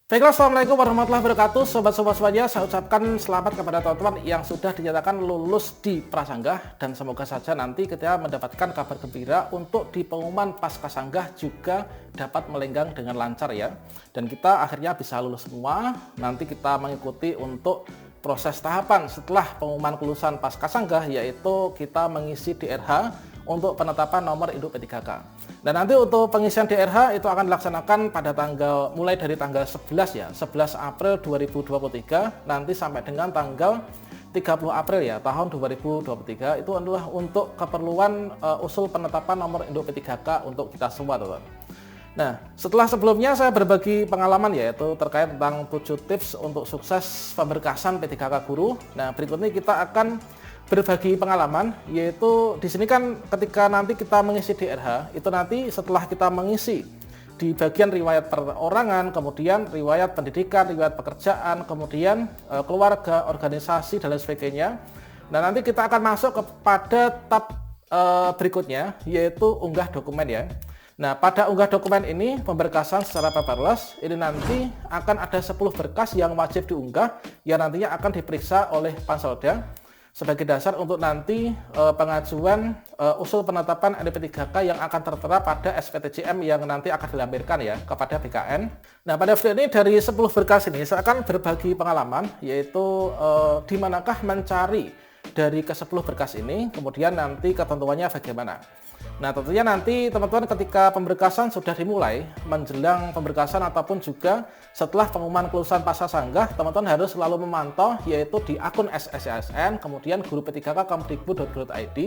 Baiklah, Assalamualaikum warahmatullahi wabarakatuh. Sobat-sobat semuanya, saya ucapkan selamat kepada teman-teman yang sudah dinyatakan lulus di Prasanggah. Dan semoga saja nanti kita mendapatkan kabar gembira untuk di pengumuman Pascasanggah juga dapat melenggang dengan lancar ya. Dan kita akhirnya bisa lulus semua. Nanti kita mengikuti untuk proses tahapan setelah pengumuman kelulusan Pascasanggah, yaitu kita mengisi DRH untuk penetapan nomor induk P3K. Dan nanti untuk pengisian DRH itu akan dilaksanakan pada mulai dari tanggal 11 ya, 11 April 2023 nanti sampai dengan tanggal 30 April ya tahun 2023. Itu adalah untuk keperluan usul penetapan nomor induk P3K untuk kita semua, teman-teman. Nah, setelah sebelumnya saya berbagi pengalaman yaitu terkait tentang 7 tips untuk sukses pemberkasan P3K guru. Nah, berikut ini kita akan berbagi pengalaman, yaitu di sini kan ketika nanti kita mengisi DRH, itu nanti setelah kita mengisi di bagian riwayat perorangan, kemudian riwayat pendidikan, riwayat pekerjaan, kemudian keluarga, organisasi dan lain sebagainya. Nah, nanti kita akan masuk kepada tab berikutnya, yaitu unggah dokumen ya. Nah, pada unggah dokumen ini pemberkasan secara paperless, ini nanti akan ada 10 berkas yang wajib diunggah yang nantinya akan diperiksa oleh Panselda sebagai dasar untuk nanti pengajuan usul penetapan NIP3K yang akan tertera pada SPTJM yang nanti akan dilampirkan ya kepada BKN. Nah, pada video ini dari 10 berkas ini saya akan berbagi pengalaman, yaitu di manakah mencari dari ke-10 berkas ini, kemudian nanti ketentuannya bagaimana. Nah, tentunya nanti teman-teman ketika pemberkasan sudah dimulai, menjelang pemberkasan ataupun juga setelah pengumuman kelulusan Pascasanggah, teman-teman harus selalu memantau yaitu di akun SSCSN, kemudian guru P3K kemdikbud.go.id,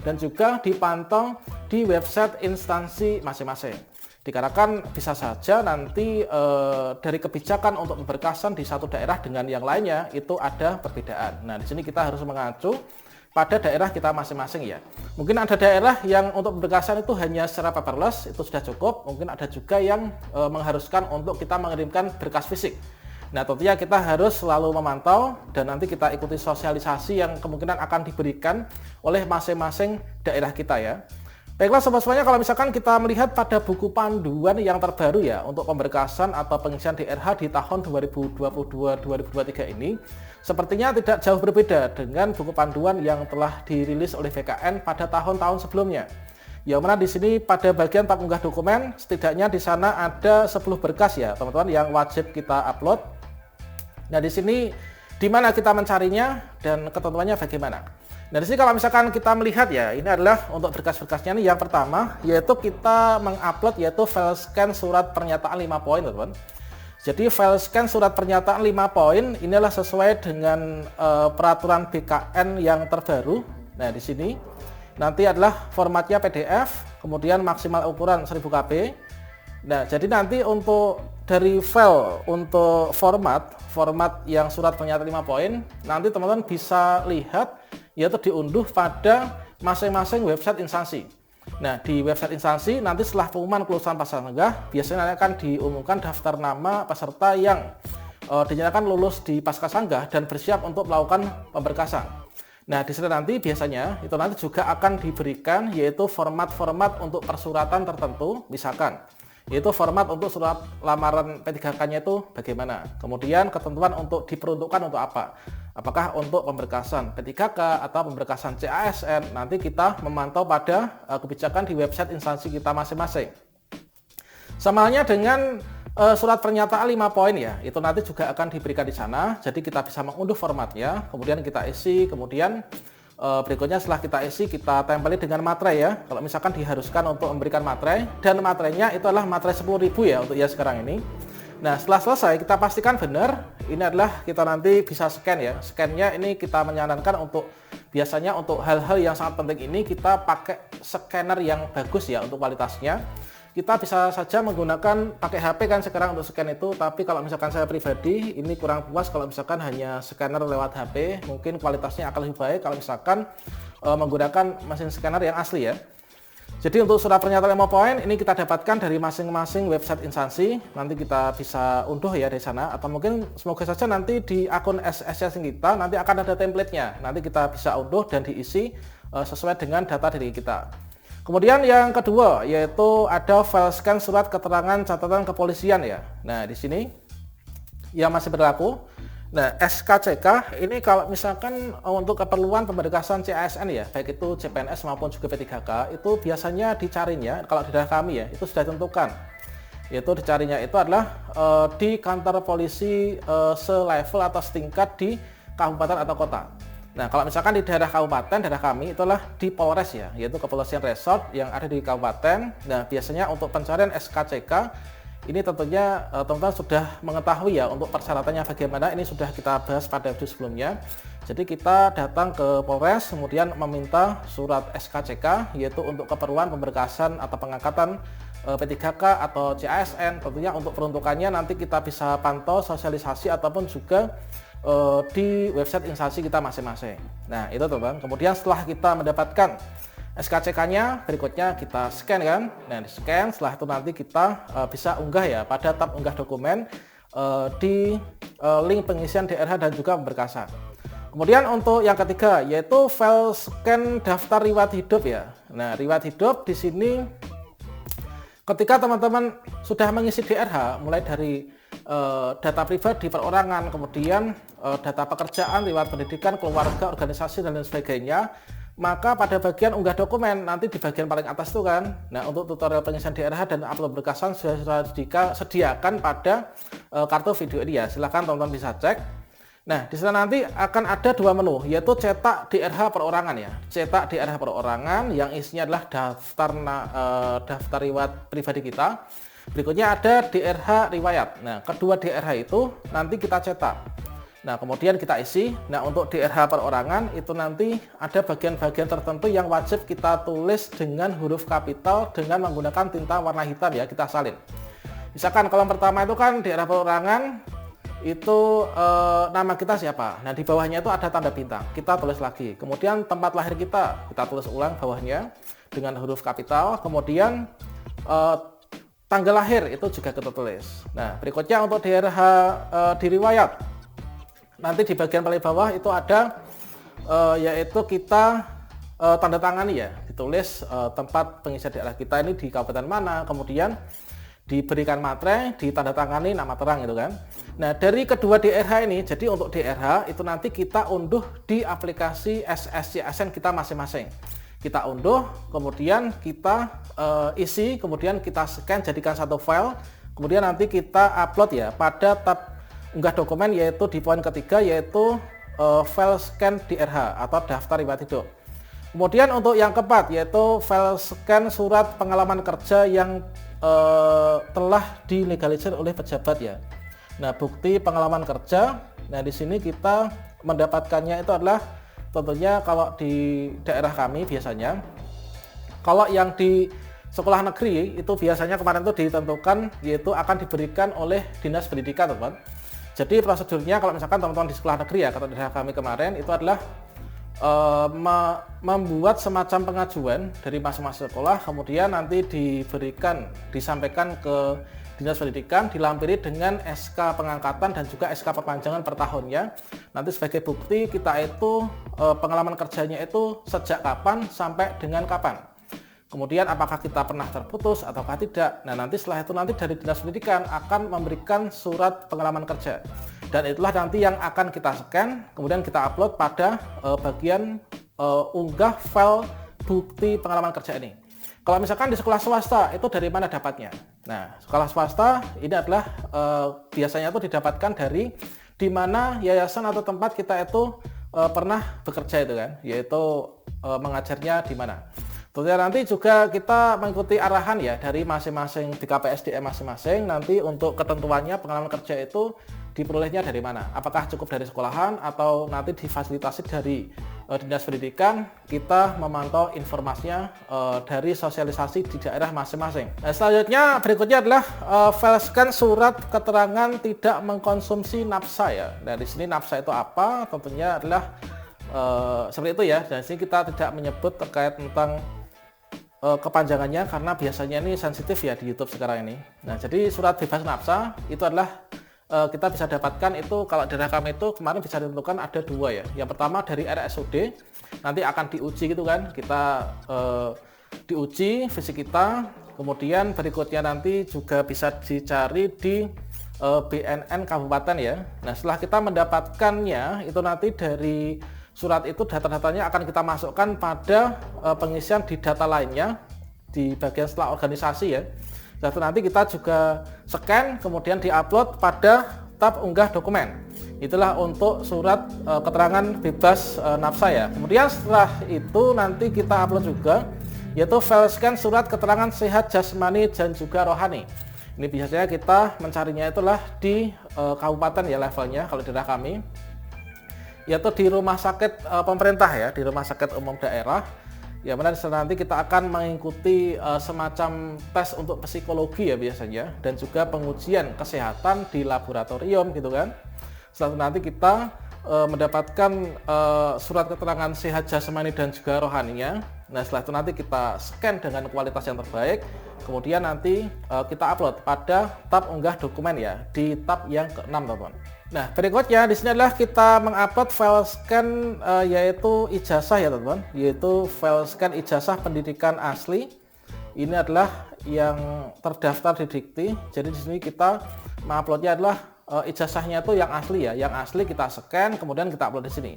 dan juga dipantau di website instansi masing-masing. Dikarenakan bisa saja nanti dari kebijakan untuk pemberkasan di satu daerah dengan yang lainnya itu ada perbedaan. Nah, di sini kita harus mengacu pada daerah kita masing-masing ya. Mungkin ada daerah yang untuk pemberkasan itu hanya secara paperless, itu sudah cukup. Mungkin ada juga yang mengharuskan untuk kita mengirimkan berkas fisik. Nah, tentunya kita harus selalu memantau dan nanti kita ikuti sosialisasi yang kemungkinan akan diberikan oleh masing-masing daerah kita ya. Baiklah sobat semuanya, kalau misalkan kita melihat pada buku panduan yang terbaru ya untuk pemberkasan atau pengisian DRH di tahun 2022-2023 ini, sepertinya tidak jauh berbeda dengan buku panduan yang telah dirilis oleh BKN pada tahun-tahun sebelumnya. Yang mana di sini pada bagian tab unggah dokumen, setidaknya di sana ada 10 berkas ya teman-teman yang wajib kita upload. Nah, di sini di mana kita mencarinya dan ketentuannya bagaimana. Nah, di sini kalau misalkan kita melihat ya, ini adalah untuk berkas-berkasnya nih. Yang pertama yaitu kita mengupload yaitu file scan surat pernyataan 5 poin, teman-teman. Jadi file scan surat pernyataan 5 poin inilah sesuai dengan peraturan BKN yang terbaru. Nah, di sini nanti adalah formatnya PDF, kemudian maksimal ukuran 1000 KB. Nah, jadi nanti untuk dari file untuk format yang surat pernyataan 5 poin, nanti teman-teman bisa lihat yaitu diunduh pada masing-masing website instansi. Nah, di website instansi nanti setelah pengumuman kelulusan Pascasanggah biasanya akan diumumkan daftar nama peserta yang dinyatakan lulus di Pascasanggah dan bersiap untuk melakukan pemberkasan. Nah, di sana nanti biasanya itu nanti juga akan diberikan yaitu format-format untuk persuratan tertentu, misalkan yaitu format untuk surat lamaran P3K-nya itu bagaimana. Kemudian ketentuan untuk diperuntukkan untuk apa. Apakah untuk pemberkasan P3K atau pemberkasan CASN, nanti kita memantau pada kebijakan di website instansi kita masing-masing. Sama halnya dengan surat pernyataan 5 poin ya, itu nanti juga akan diberikan di sana. Jadi kita bisa mengunduh formatnya, kemudian kita isi, kemudian berikutnya setelah kita isi kita tempeli dengan materai ya. Kalau misalkan diharuskan untuk memberikan materai, dan materainya itu adalah materai 10.000 ya untuk ya sekarang ini. Nah, setelah selesai kita pastikan benar. Ini adalah kita nanti bisa scan ya. Scannya ini kita menyarankan untuk biasanya untuk hal-hal yang sangat penting ini kita pakai scanner yang bagus ya untuk kualitasnya. Kita bisa saja menggunakan pakai HP kan sekarang untuk scan itu, tapi kalau misalkan saya pribadi ini kurang puas kalau misalkan hanya scanner lewat HP, mungkin kualitasnya akan lebih baik kalau misalkan menggunakan mesin scanner yang asli ya. Jadi untuk surat pernyataan 5 poin ini kita dapatkan dari masing-masing website instansi, nanti kita bisa unduh ya dari sana, atau mungkin semoga saja nanti di akun SSCSN kita nanti akan ada template-nya, nanti kita bisa unduh dan diisi sesuai dengan data diri kita. Kemudian yang kedua yaitu ada file scan surat keterangan catatan kepolisian ya. Nah, di sini yang masih berlaku. Nah, SKCK ini kalau misalkan untuk keperluan pemberkasan CASN ya, baik itu CPNS maupun juga P3K, itu biasanya dicarinya, kalau di daerah kami ya, itu sudah ditentukan. Yaitu dicarinya itu adalah di kantor polisi selevel atau setingkat di kabupaten atau kota. Nah, kalau misalkan di daerah kabupaten, daerah kami itulah di Polres ya, yaitu Kepolisian Resort yang ada di kabupaten. Nah, biasanya untuk pencarian SKCK ini tentunya teman-teman sudah mengetahui ya untuk persyaratannya bagaimana, ini sudah kita bahas pada video sebelumnya. Jadi kita datang ke Polres kemudian meminta surat SKCK yaitu untuk keperluan pemberkasan atau pengangkatan P3K atau CASN. Tentunya untuk peruntukannya nanti kita bisa pantau sosialisasi ataupun juga di website instansi kita masing-masing. Nah, itu teman-teman. Kemudian setelah kita mendapatkan SKCK-nya, berikutnya kita scan kan. Nah, di scan, setelah itu nanti kita bisa unggah ya pada tab unggah dokumen di link pengisian DRH dan juga pemberkasan. Kemudian untuk yang ketiga yaitu file scan daftar riwayat hidup ya. Nah, riwayat hidup di sini ketika teman-teman sudah mengisi DRH mulai dari data pribadi, perorangan, kemudian data pekerjaan, riwayat pendidikan, keluarga, organisasi dan lain sebagainya, maka pada bagian unggah dokumen nanti di bagian paling atas itu kan. Nah, untuk tutorial pengisian DRH dan upload berkasan sudah disediakan pada kartu video ini ya. Silahkan teman-teman bisa cek. Nah, di sana nanti akan ada dua menu, yaitu cetak DRH perorangan ya. Cetak DRH perorangan yang isinya adalah daftar riwayat pribadi kita. Berikutnya ada DRH riwayat. Nah, kedua DRH itu nanti kita cetak. Nah, kemudian kita isi. Nah, untuk DRH perorangan itu nanti ada bagian-bagian tertentu yang wajib kita tulis dengan huruf kapital dengan menggunakan tinta warna hitam ya, kita salin. Misalkan kolom pertama itu kan DRH perorangan itu nama kita siapa. Nah, di bawahnya itu ada tanda bintang. Kita tulis lagi. Kemudian tempat lahir kita tulis ulang bawahnya dengan huruf kapital. Kemudian tanggal lahir itu juga kita tulis. Nah, berikutnya untuk DRH diriwayat. Nanti di bagian paling bawah itu ada yaitu kita tanda tangani ya, ditulis tempat pengisian daerah kita ini di kabupaten mana, kemudian diberikan materai, ditandatangani nama terang gitu kan. Nah, dari kedua DRH ini, jadi untuk DRH itu nanti kita unduh di aplikasi SSCSN kita masing-masing. Kita unduh, kemudian kita isi, kemudian kita scan jadikan satu file, kemudian nanti kita upload ya pada tab unggah dokumen yaitu di poin ketiga yaitu file scan DRH atau daftar riwayat hidup. Kemudian untuk yang keempat yaitu file scan surat pengalaman kerja yang telah dilegalisir oleh pejabat ya. Nah, bukti pengalaman kerja. Nah, di sini kita mendapatkannya itu adalah tentunya kalau di daerah kami biasanya kalau yang di sekolah negeri itu biasanya kemarin itu ditentukan yaitu akan diberikan oleh Dinas Pendidikan, teman-teman. Jadi prosedurnya kalau misalkan teman-teman di sekolah negeri ya, kata daerah kami kemarin itu adalah membuat semacam pengajuan dari masing-masing sekolah, kemudian nanti disampaikan ke Dinas Pendidikan, dilampiri dengan SK pengangkatan dan juga SK perpanjangan per tahunnya. Nanti sebagai bukti kita itu pengalaman kerjanya itu sejak kapan sampai dengan kapan. Kemudian apakah kita pernah terputus ataukah tidak. Nah, nanti setelah itu nanti dari Dinas Pendidikan akan memberikan surat pengalaman kerja. Dan itulah nanti yang akan kita scan, kemudian kita upload pada bagian unggah file bukti pengalaman kerja ini. Kalau misalkan di sekolah swasta, itu dari mana dapatnya? Nah, sekolah swasta ini adalah biasanya itu didapatkan dari di mana yayasan atau tempat kita itu pernah bekerja itu kan, yaitu mengajarnya di mana. Tentunya nanti juga kita mengikuti arahan ya dari masing-masing di KPSDM masing-masing. Nanti untuk ketentuannya pengalaman kerja itu diperolehnya dari mana? Apakah cukup dari sekolahan atau nanti difasilitasi dari Dinas Pendidikan? Kita memantau informasinya dari sosialisasi di daerah masing-masing. Nah, selanjutnya berikutnya adalah file scan surat keterangan tidak mengkonsumsi nafsa ya. Nah, di sini nafsa itu apa? Tentunya adalah seperti itu ya. Dan di sini kita tidak menyebut terkait tentang kepanjangannya karena biasanya ini sensitif ya di YouTube sekarang ini. Nah, jadi surat bebas nafsa itu adalah kita bisa dapatkan itu kalau daerah kami itu kemarin bisa ditentukan ada dua ya. Yang pertama dari RSUD nanti akan diuji gitu kan, kita diuji fisik kita. Kemudian berikutnya nanti juga bisa dicari di BNN kabupaten ya. Nah, setelah kita mendapatkannya, itu nanti dari surat itu data-datanya akan kita masukkan pada pengisian di data lainnya di bagian setelah organisasi ya. Lalu nanti kita juga scan kemudian diupload pada tab unggah dokumen. Itulah untuk surat keterangan bebas nafsa ya. Kemudian setelah itu nanti kita upload juga yaitu file scan surat keterangan sehat jasmani dan juga rohani. Ini biasanya kita mencarinya itulah di kabupaten ya levelnya kalau di daerah kami, yaitu di rumah sakit pemerintah ya, di rumah sakit umum daerah. Ya benar, nanti kita akan mengikuti semacam tes untuk psikologi ya biasanya, dan juga pengujian kesehatan di laboratorium gitu kan. Setelah nanti kita mendapatkan surat keterangan sehat jasmani dan juga rohaninya. Nah, setelah itu nanti kita scan dengan kualitas yang terbaik, kemudian nanti kita upload pada tab unggah dokumen ya, di tab yang ke-6 teman-teman. Nah, berikutnya di sini adalah kita mengupload file scan yaitu ijazah ya teman-teman, yaitu file scan ijazah pendidikan asli. Ini adalah yang terdaftar di Dikti. Jadi di sini kita menguploadnya adalah ijazahnya itu yang asli ya, yang asli kita scan kemudian kita upload di sini.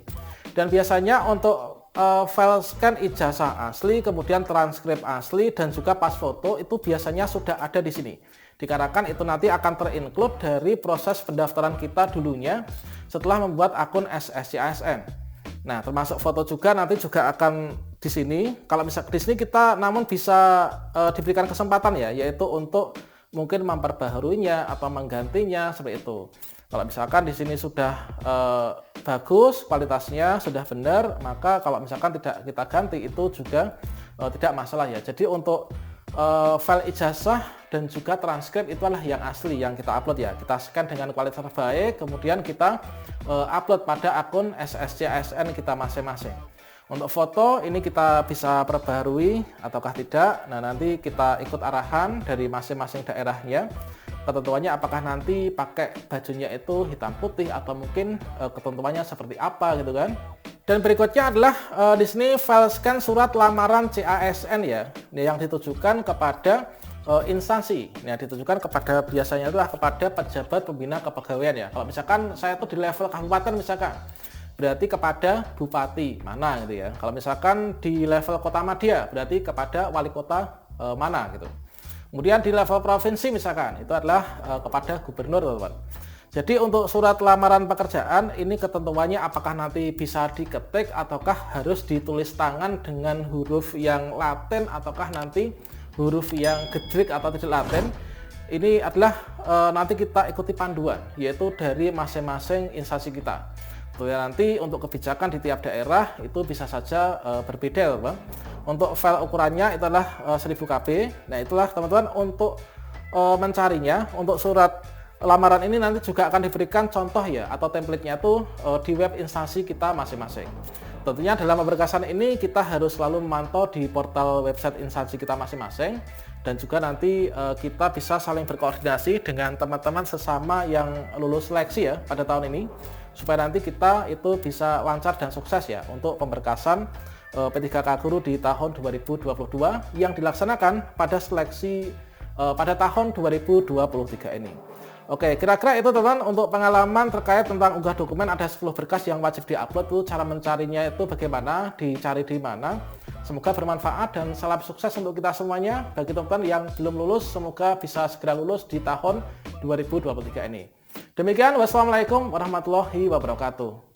Dan biasanya untuk file scan ijazah asli, kemudian transkrip asli dan juga pas foto itu biasanya sudah ada di sini. Dikarenakan itu nanti akan terinclude dari proses pendaftaran kita dulunya setelah membuat akun SSCASN. Nah, termasuk foto juga nanti juga akan di sini. Kalau misalnya di sini kita namun bisa diberikan kesempatan ya, yaitu untuk mungkin memperbaharuinya atau menggantinya seperti itu. Kalau misalkan di sini sudah bagus, kualitasnya sudah benar, maka kalau misalkan tidak kita ganti itu juga tidak masalah ya. Jadi untuk file ijazah dan juga transkrip itu adalah yang asli yang kita upload ya. Kita scan dengan kualitas terbaik, kemudian kita upload pada akun SSCASN kita masing-masing. Untuk foto ini kita bisa perbaharui ataukah tidak. Nah, nanti kita ikut arahan dari masing-masing daerahnya. Ketentuannya apakah nanti pakai bajunya itu hitam putih atau mungkin ketentuannya seperti apa gitu kan. Dan berikutnya adalah di sini file scan surat lamaran CASN ya. Ini yang ditujukan kepada instansi. Nah, ditujukan kepada biasanya itulah kepada pejabat pembina kepegawaian ya. Kalau misalkan saya itu di level kabupaten misalkan, berarti kepada bupati mana gitu ya. Kalau misalkan di level kota madya berarti kepada wali kota mana gitu. Kemudian di level provinsi misalkan itu adalah kepada gubernur teman-teman. Jadi untuk surat lamaran pekerjaan ini ketentuannya apakah nanti bisa diketik ataukah harus ditulis tangan dengan huruf yang Latin ataukah nanti huruf yang gedrik atau tidak Latin. Ini adalah nanti kita ikuti panduan yaitu dari masing-masing instansi kita. Nanti untuk kebijakan di tiap daerah itu bisa saja berbeda teman-teman. Untuk file ukurannya itu adalah 1000 KB. Nah, itulah teman-teman untuk mencarinya. Untuk surat lamaran ini nanti juga akan diberikan contoh ya atau template-nya itu di web instansi kita masing-masing. Tentunya dalam pemberkasan ini kita harus selalu memantau di portal website instansi kita masing-masing, dan juga nanti kita bisa saling berkoordinasi dengan teman-teman sesama yang lulus seleksi ya pada tahun ini, supaya nanti kita itu bisa lancar dan sukses ya untuk pemberkasan P3K Guru di tahun 2022 yang dilaksanakan pada seleksi pada tahun 2023 ini. Oke, kira-kira itu teman-teman untuk pengalaman terkait tentang unggah dokumen. Ada 10 berkas yang wajib diupload, itu cara mencarinya itu bagaimana, dicari di mana. Semoga bermanfaat dan salam sukses untuk kita semuanya. Bagi teman-teman yang belum lulus, semoga bisa segera lulus di tahun 2023 ini. Demikian, wassalamualaikum warahmatullahi wabarakatuh.